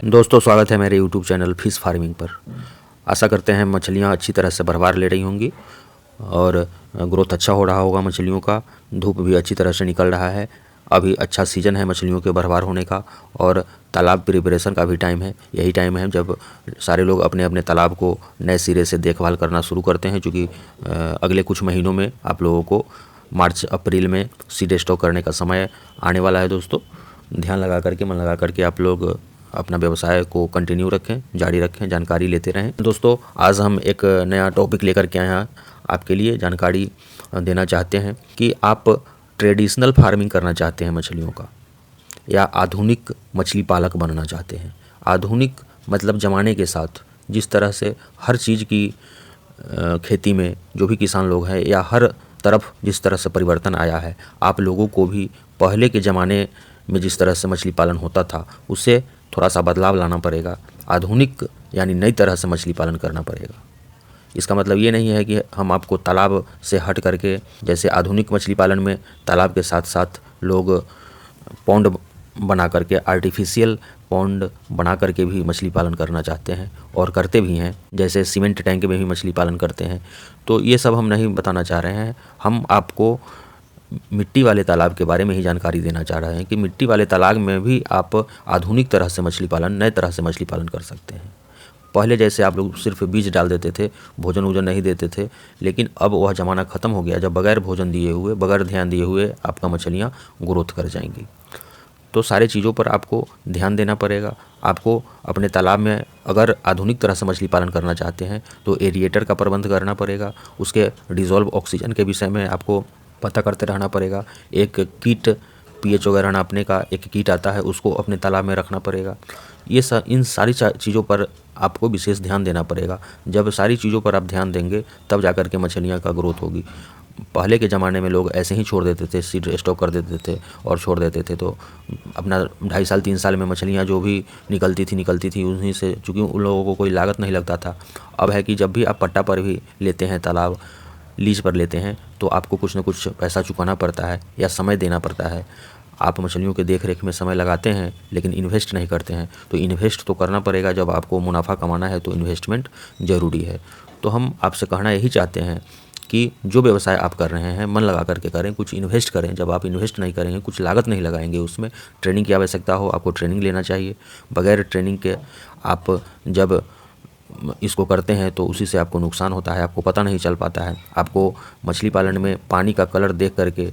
दोस्तों स्वागत है मेरे YouTube चैनल फिश फार्मिंग पर। आशा करते हैं मछलियाँ अच्छी तरह से भरवार ले रही होंगी और ग्रोथ अच्छा हो रहा होगा मछलियों का। धूप भी अच्छी तरह से निकल रहा है। अभी अच्छा सीज़न है मछलियों के भरवार होने का और तालाब प्रिपरेशन का भी टाइम है। यही टाइम है जब सारे लोग अपने अपने तालाब को नए सिरे से देखभाल करना शुरू करते हैं, क्योंकि अगले कुछ महीनों में आप लोगों को मार्च अप्रैल में सीड स्टॉक करने का समय आने वाला है। दोस्तों ध्यान लगा करके, मन लगा करके आप लोग अपना व्यवसाय को कंटिन्यू रखें, जारी रखें, जानकारी लेते रहें। दोस्तों आज हम एक नया टॉपिक लेकर के आए हैं आपके लिए। जानकारी देना चाहते हैं कि आप ट्रेडिशनल फार्मिंग करना चाहते हैं मछलियों का, या आधुनिक मछली पालक बनना चाहते हैं। आधुनिक मतलब ज़माने के साथ जिस तरह से हर चीज़ की खेती में जो भी किसान लोग हैं, या हर तरफ जिस तरह से परिवर्तन आया है, आप लोगों को भी पहले के ज़माने में जिस तरह से मछली पालन होता था उससे थोड़ा सा बदलाव लाना पड़ेगा। आधुनिक यानी नई तरह से मछली पालन करना पड़ेगा। इसका मतलब ये नहीं है कि हम आपको तालाब से हट करके, जैसे आधुनिक मछली पालन में तालाब के साथ साथ लोग पौंड बना करके, आर्टिफिशियल पौंड बना करके भी मछली पालन करना चाहते हैं और करते भी हैं, जैसे सीमेंट टैंक में भी मछली पालन करते हैं। तो ये सब हम नहीं बताना चाह रहे हैं। हम आपको मिट्टी वाले तालाब के बारे में ही जानकारी देना चाह रहे हैं कि मिट्टी वाले तालाब में भी आप आधुनिक तरह से मछली पालन, नए तरह से मछली पालन कर सकते हैं। पहले जैसे आप लोग सिर्फ बीज डाल देते थे, भोजन वोजन नहीं देते थे, लेकिन अब वह ज़माना ख़त्म हो गया जब बगैर भोजन दिए हुए, बगैर ध्यान दिए हुए आपका मछलियाँ ग्रोथ कर जाएंगी। तो सारे चीज़ों पर आपको ध्यान देना पड़ेगा। आपको अपने तालाब में अगर आधुनिक तरह से मछली पालन करना चाहते हैं तो एरिएटर का प्रबंध करना पड़ेगा। उसके डिज़ोल्व ऑक्सीजन के विषय में आपको पता करते रहना पड़ेगा। एक कीट पीएच वगैरह नापने का एक कीट आता है, उसको अपने तालाब में रखना पड़ेगा। इन सारी चीज़ों पर आपको विशेष ध्यान देना पड़ेगा। जब सारी चीज़ों पर आप ध्यान देंगे तब जाकर के मछलियाँ का ग्रोथ होगी। पहले के ज़माने में लोग ऐसे ही छोड़ देते थे, सीड स्टॉक कर देते थे और छोड़ देते थे, तो अपना 2.5 साल 3 साल में मछलियाँ जो भी निकलती थी उन्हीं से, चूँकि उन लोगों को कोई लागत नहीं लगता था। अब है कि जब भी आप पट्टा पर भी लेते हैं, तालाब लीज पर लेते हैं, तो आपको कुछ न कुछ पैसा चुकाना पड़ता है या समय देना पड़ता है। आप मछलियों के देख रेख में समय लगाते हैं लेकिन इन्वेस्ट नहीं करते हैं, तो इन्वेस्ट तो करना पड़ेगा। जब आपको मुनाफा कमाना है तो इन्वेस्टमेंट ज़रूरी है। तो हम आपसे कहना यही चाहते हैं कि जो व्यवसाय आप कर रहे हैं मन लगा करके करें, कुछ इन्वेस्ट करें। जब आप इन्वेस्ट नहीं करेंगे, कुछ लागत नहीं लगाएंगे, उसमें ट्रेनिंग की आवश्यकता हो, आपको ट्रेनिंग लेना चाहिए। बगैर ट्रेनिंग के आप जब इसको करते हैं तो उसी से आपको नुकसान होता है, आपको पता नहीं चल पाता है। आपको मछली पालन में पानी का कलर देख करके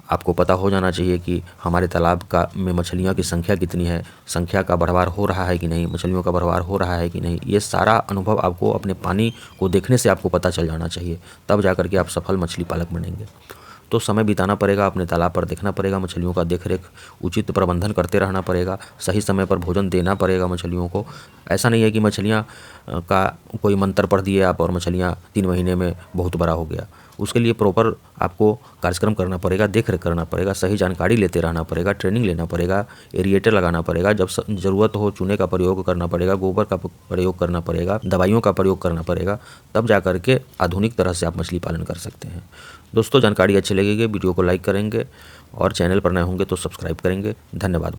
आपको पता हो जाना चाहिए कि हमारे तालाब का में मछलियों की संख्या कितनी है, संख्या का बढ़वार हो रहा है कि नहीं, मछलियों का बढ़वार हो रहा है कि नहीं। ये सारा अनुभव आपको अपने पानी को देखने से आपको पता चल जाना चाहिए, तब जा कर के आप सफल मछली पालक बनेंगे। तो समय बिताना पड़ेगा, अपने तालाब पर देखना पड़ेगा, मछलियों का देख रेख उचित प्रबंधन करते रहना पड़ेगा, सही समय पर भोजन देना पड़ेगा मछलियों को। ऐसा नहीं है कि मछलियाँ का कोई मंत्र पढ़ दिए आप और मछलियाँ 3 महीने में बहुत बड़ा हो गया। उसके लिए प्रॉपर आपको कार्यक्रम करना पड़ेगा, देख रेख करना पड़ेगा, सही जानकारी लेते रहना पड़ेगा, ट्रेनिंग लेना पड़ेगा, एरिएटर लगाना पड़ेगा, जब ज़रूरत हो चूने का प्रयोग करना पड़ेगा, गोबर का प्रयोग करना पड़ेगा, दवाइयों का प्रयोग करना पड़ेगा, तब जा कर के आधुनिक तरह से आप मछली पालन कर सकते हैं। दोस्तों जानकारी अच्छी लगेगी वीडियो को लाइक करेंगे और चैनल पर नए होंगे तो सब्सक्राइब करेंगे। धन्यवाद।